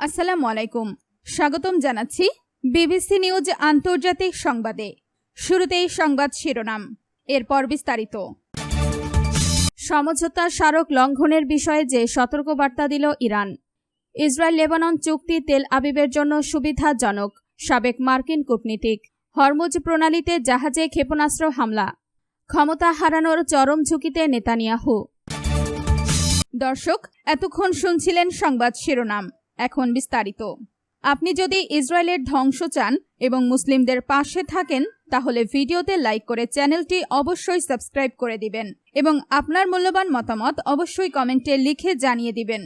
আসসালামু আলাইকুম। স্বাগতম জানাচ্ছি বিবিসি নিউজ আন্তর্জাতিক সংবাদে। শুরুতেই সংবাদ শিরোনাম, এরপর বিস্তারিত। সমঝোতা স্মারক লঙ্ঘনের বিষয়ে যে সতর্কবার্তা দিল ইরান। ইসরায়েল লেবানন চুক্তি তেল আবিবের জন্য সুবিধাজনক, সাবেক মার্কিন কূটনীতিক। হরমুজ প্রণালীতে জাহাজে ক্ষেপণাস্ত্র হামলা, ক্ষমতা হারানোর চরম ঝুঁকিতে নেতানিয়াহু। দর্শক, এতক্ষণ শুনছিলেন সংবাদ শিরোনাম, এখন বিস্তারিত। আপনি যদি ইসরায়েলের ধ্বংস চান এবং মুসলিমদের পাশে থাকেন তাহলে ভিডিওতে লাইক করে চ্যানেলটি অবশ্যই সাবস্ক্রাইব করে দিবেন এবং আপনার মূল্যবান মতামত অবশ্যই কমেন্টে লিখে জানিয়ে দিবেন।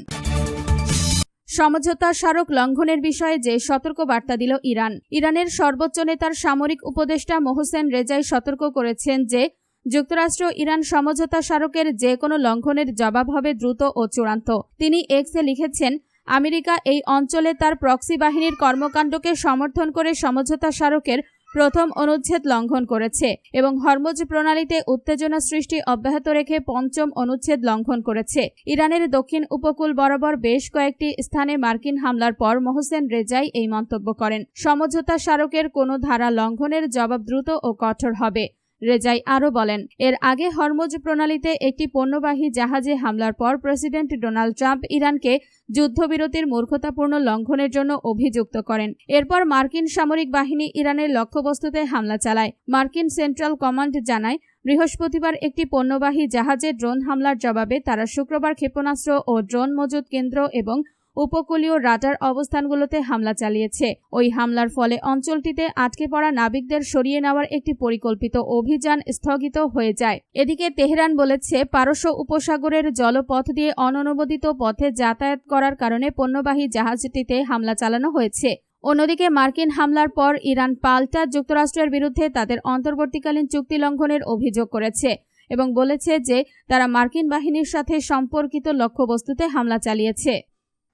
সমঝোতা স্মারক লঙ্ঘনের বিষয়ে যে সতর্কবার্তা দিল ইরান। ইরানের সর্বোচ্চ নেতার সামরিক উপদেষ্টা মোহসেন রেজাই সতর্ক করেছেন যে যুক্তরাষ্ট্র ইরান সমঝোতা স্মারকের যে কোনো লঙ্ঘনের জবাব হবে দ্রুত ও চূড়ান্ত। তিনি এক্সে লিখেছেন, আমেরিকা এই অঞ্চলে তার প্রক্সি বাহিনীর কর্মকাণ্ডকে সমর্থন করে সমঝোতা স্মারকের প্রথম অনুচ্ছেদ লঙ্ঘন করেছে এবং হরমুজ প্রণালীতে উত্তেজনা সৃষ্টি অব্যাহত রেখে পঞ্চম অনুচ্ছেদ লঙ্ঘন করেছে। ইরানের দক্ষিণ উপকূল বরাবর বেশ কয়েকটি স্থানে মার্কিন হামলার পর মোহসেন রেজাই এই মন্তব্য করেন। সমঝোতা স্মারকের কোনো ধারা লঙ্ঘনের জবাব দ্রুত ও কঠোর হবে। রেজাই আরও বলেন, এর আগে হরমুজ প্রণালীতে একটি পণ্যবাহী জাহাজে হামলার পর প্রেসিডেন্ট ডোনাল্ড ট্রাম্প ইরানকে যুদ্ধবিরতির মূর্খতাপূর্ণ লঙ্ঘনের জন্য অভিযুক্ত করেন। এরপর মার্কিন সামরিক বাহিনী ইরানের লক্ষ্যবস্তুতে হামলা চালায়। মার্কিন সেন্ট্রাল কমান্ড জানায়, বৃহস্পতিবার একটি পণ্যবাহী জাহাজে ড্রোন হামলার জবাবে তারা শুক্রবার ক্ষেপণাস্ত্র ও ড্রোন মজুত কেন্দ্র এবং উপকূলীয় রাডার অবস্থানগুলোতে হামলা চালিয়েছে। ওই হামলার ফলে অঞ্চলটিতে আটকে পড়া নাবিকদের সরিয়ে নেওয়ার একটি পরিকল্পিত অভিযান স্থগিত হয়ে যায়। এদিকে তেহরান বলেছে, পারস্য উপসাগরের জলপথ দিয়ে অননুমোদিত পথে যাতায়াত করার কারণে পণ্যবাহী জাহাজটিতে হামলা চালানো হয়েছে। অন্যদিকে মার্কিন হামলার পর ইরান পাল্টা যুক্তরাষ্ট্রের বিরুদ্ধে তাদের অন্তর্বর্তীকালীন চুক্তি লঙ্ঘনের অভিযোগ করেছে এবং বলেছে যে তারা মার্কিন বাহিনীর সাথে সম্পর্কিত লক্ষ্যবস্তুতে হামলা চালিয়েছে।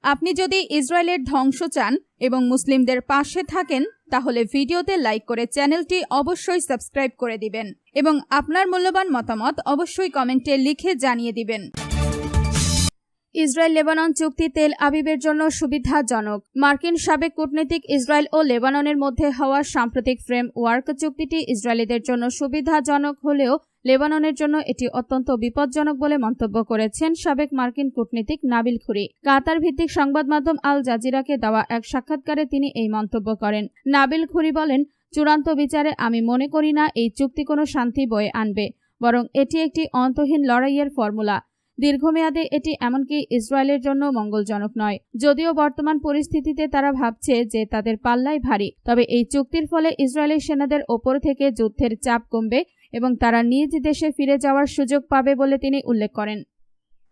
আপনি যদি ইসরায়েলের ধ্বংস চান এবং মুসলিমদের পাশে থাকেন তাহলে ভিডিওতে লাইক করে চ্যানেলটি অবশ্যই সাবস্ক্রাইব করে দিবেন এবং আপনার মূল্যবান মতামত অবশ্যই কমেন্টে লিখে জানিয়ে দিবেন। ইসরায়েল লেবানন চুক্তি তেল আবিবের জন্য সুবিধাজনক। মার্কিন সাবেক কূটনীতিক ইসরায়েল ও লেবাননের মধ্যে হওয়া সাম্প্রতিক ফ্রেমওয়ার্ক চুক্তিটি ইসরায়েলিদের জন্য সুবিধাজনক হলেও লেবাননের জন্য এটি অত্যন্ত বিপজ্জনক বলে মন্তব্য করেছেন সাবেক মার্কিন কূটনীতিক নাবিল খুরি। কাতার ভিত্তিক সংবাদ মাধ্যম আল জাজিরাকে দেওয়া এক সাক্ষাৎকারে তিনি এই মন্তব্য করেন। নাবিল খুরি বলেন, চূড়ান্ত বিচারে আমি মনে করি না এই চুক্তি কোনো শান্তি বয়ে আনবে, বরং এটি একটি অন্তহীন লড়াইয়ের ফর্মুলা। দীর্ঘমেয়াদে এটি এমনকি ইসরায়েলের জন্য মঙ্গলজনক নয়। যদিও বর্তমান পরিস্থিতিতে তারা ভাবছে যে তাদের পাল্লাই ভারী, তবে এই চুক্তির ফলে ইসরায়েলি সেনাদের ওপর থেকে যুদ্ধের চাপ কমবে এবং তারা নিজ দেশে ফিরে যাওয়ার সুযোগ পাবে বলে তিনি উল্লেখ করেন।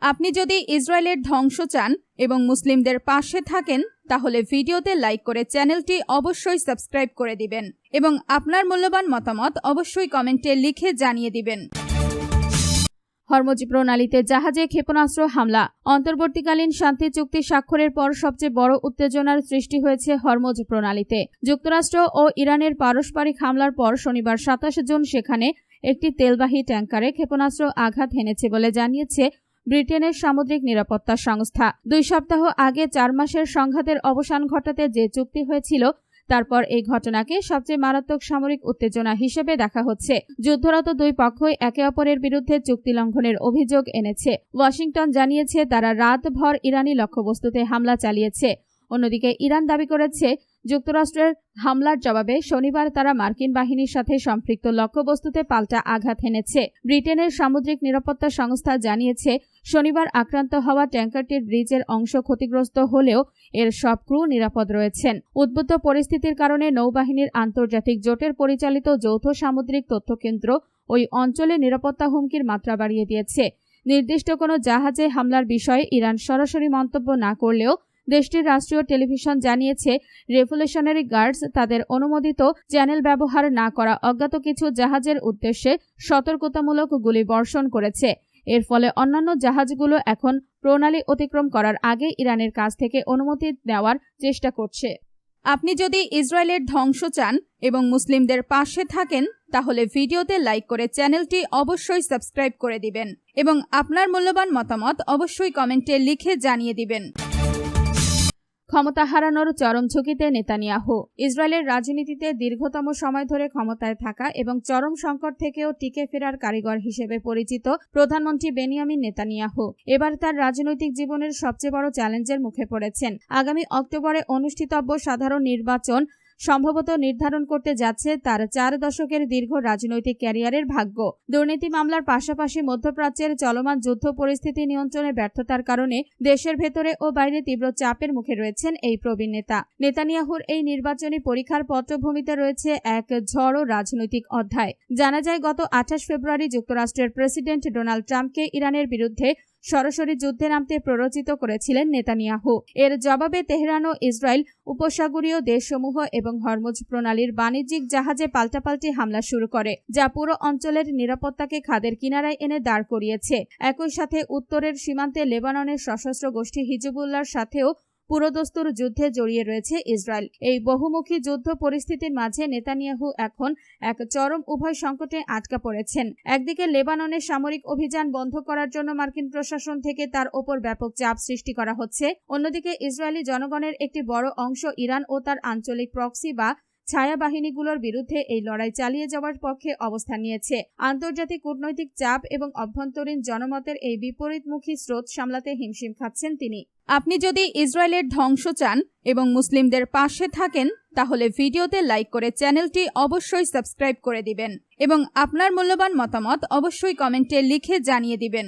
আপনি যদি ইসরায়েলের ধ্বংস চান এবং মুসলিমদের পাশে থাকেন তাহলে ভিডিওতে লাইক করে চ্যানেলটি অবশ্যই সাবস্ক্রাইব করে দিবেন এবং আপনার মূল্যবান মতামত অবশ্যই কমেন্টে লিখে জানিয়ে দিবেন। হরমুজ প্রণালীতে জাহাজে ক্ষেপণাস্ত্র হামলা। অন্তর্বর্তীকালীন শান্তি চুক্তি স্বাক্ষরের পর সবচেয়ে বড় উত্তেজনার সৃষ্টি হয়েছে হরমুজ প্রণালীতে। যুক্তরাষ্ট্র ও ইরানের পারস্পরিক হামলার পর শনিবার 27 জুন সেখানে একটি তেলবাহী ট্যাঙ্কারে ক্ষেপণাস্ত্র আঘাত হেনেছে বলে জানিয়েছে ব্রিটেনের সামুদ্রিক নিরাপত্তা সংস্থা। 2 সপ্তাহ আগে 4 মাসের সংঘাতের অবসান ঘটাতে যে চুক্তি হয়েছিল তারপর এই ঘটনাকে সবচেয়ে মারাত্মক সামরিক উত্তেজনা হিসেবে দেখা হচ্ছে। যুদ্ধরত দুই পক্ষই একে অপরের বিরুদ্ধে চুক্তি লঙ্ঘনের অভিযোগ এনেছে। ওয়াশিংটন জানিয়েছে তারা রাতভর ইরানি লক্ষ্যবস্তুতে হামলা চালিয়েছে। অন্যদিকে ইরান দাবি করেছে যুক্তরাষ্ট্রের হামলার জবাবে শনিবার তারা মার্কিন বাহিনীর সাথে সম্পৃক্ত লক্ষ্যবস্তুতে পাল্টা আঘাত হেনেছে। ব্রিটেনের সামুদ্রিক নিরাপত্তা সংস্থা জানিয়েছে শনিবার আক্রান্ত হওয়া ট্যাঙ্কারটির ব্রিজের অংশ ক্ষতিগ্রস্ত হলেও এর সব ক্রু নিরাপদ রয়েছেন। উদ্বুদ্ধ পরিস্থিতির কারণে নৌবাহিনীর আন্তর্জাতিক জোটের পরিচালিত যৌথ সামুদ্রিক তথ্যকেন্দ্র ওই অঞ্চলে নিরাপত্তা হুমকির মাত্রা বাড়িয়ে দিয়েছে। নির্দিষ্ট কোনো জাহাজে হামলার বিষয়ে ইরান সরাসরি মন্তব্য না করলেও দেশটির রাষ্ট্রীয় টেলিভিশন জানিয়েছে রেভলিউশনারি গার্ডস তাদের অনুমোদিত চ্যানেল ব্যবহার না করা অজ্ঞাত কিছু জাহাজের উদ্দেশ্যে সতর্কতামূলক গুলি বর্ষণ করেছে। এর ফলে অন্যান্য জাহাজগুলো এখন প্রণালী অতিক্রম করার আগে ইরানের কাছ থেকে অনুমতি নেওয়ার চেষ্টা করছে। আপনি যদি ইসরায়েলের ধ্বংস চান এবং মুসলিমদের পাশে থাকেন তাহলে ভিডিওতে লাইক করে চ্যানেলটি অবশ্যই সাবস্ক্রাইব করে দিবেন এবং আপনার মূল্যবান মতামত অবশ্যই কমেন্টে লিখে জানিয়ে দিবেন। ক্ষমতা হারানোর চরম ঝুঁকিতে নেতানিয়াহু। ইসরায়েলের রাজনীতিতে দীর্ঘতম সময় ধরে ক্ষমতায় থাকা এবং চরম সংকট থেকেও টিকে ফেরার কারিগর হিসেবে পরিচিত প্রধানমন্ত্রী বেনিয়ামিন নেতানিয়াহু এবার তার রাজনৈতিক জীবনের সবচেয়ে বড় চ্যালেঞ্জের মুখে পড়েছেন। আগামী অক্টোবরে অনুষ্ঠিতব্য সাধারণ নির্বাচন সম্ভবত নির্ধারণ করতে যাচ্ছে তার 4 দশকের দীর্ঘ রাজনৈতিক ক্যারিয়ারের ভাগ্য। দুর্নীতি মামলার পাশাপাশি মধ্যপ্রাচ্যের চলমান যুদ্ধ পরিস্থিতি নিয়ন্ত্রণে ব্যর্থতার কারণে দেশের ভেতরে ও বাইরে তীব্র চাপের মুখে রয়েছেন এই প্রবীণ নেতা। নেতানিয়াহুর এই নির্বাচনী পরীক্ষার পটভূমিতে রয়েছে এক ঝড়ো রাজনৈতিক অধ্যায়। জানা যায়, গত 28 ফেব্রুয়ারি যুক্তরাষ্ট্রের প্রেসিডেন্ট ডোনাল্ড ট্রাম্পকে ইরানের বিরুদ্ধে সরাসরি যুদ্ধে নামতে প্ররোচিত করেছিলেন নেতানিয়াহু। এর জবাবে তেহরান ও ইসরায়েল উপসাগরীয় দেশসমূহ এবং হরমুজ প্রণালীর বাণিজ্যিক জাহাজে পাল্টাপাল্টি হামলা শুরু করে, যা পুরো অঞ্চলের নিরাপত্তাকে খাদের কিনারায় এনে দাঁড় করিয়েছে। একই সাথে উত্তরের সীমান্তে লেবাননের সশস্ত্র গোষ্ঠী হিজবুল্লাহর সাথেও পুরোদস্তুর যুদ্ধে জড়িয়ে রয়েছে ইসরায়েল। এই বহুমুখী যুদ্ধ পরিস্থিতির মাঝে নেতানিয়াহু এখন এক চরম উভয় সংকটে আটকা পড়েছেন। একদিকে লেবাননের সামরিক অভিযান বন্ধ করার জন্য মার্কিন প্রশাসন থেকে তার ওপর ব্যাপক চাপ সৃষ্টি করা হচ্ছে, অন্যদিকে ইসরায়েলি জনগণের একটি বড় অংশ ইরান ও তার আঞ্চলিক প্রক্সি বা ছায়া বাহিনীগুলোর বিরুদ্ধে এই লড়াই চালিয়ে যাওয়ার পক্ষে অবস্থান নিয়েছে। আন্তর্জাতিক কূটনৈতিক চাপ এবং অভ্যন্তরীণ জনমতের এই বিপরীতমুখী স্রোত সামলাতে হিমশিম খাচ্ছেন তিনি। আপনি যদি ইসরায়েলের ধ্বংস চান এবং মুসলিমদের পাশে থাকেন, তাহলে ভিডিওতে লাইক করে চ্যানেলটি অবশ্যই সাবস্ক্রাইব করে দিবেন এবং আপনার মূল্যবান মতামত অবশ্যই কমেন্টে লিখে জানিয়ে দিবেন।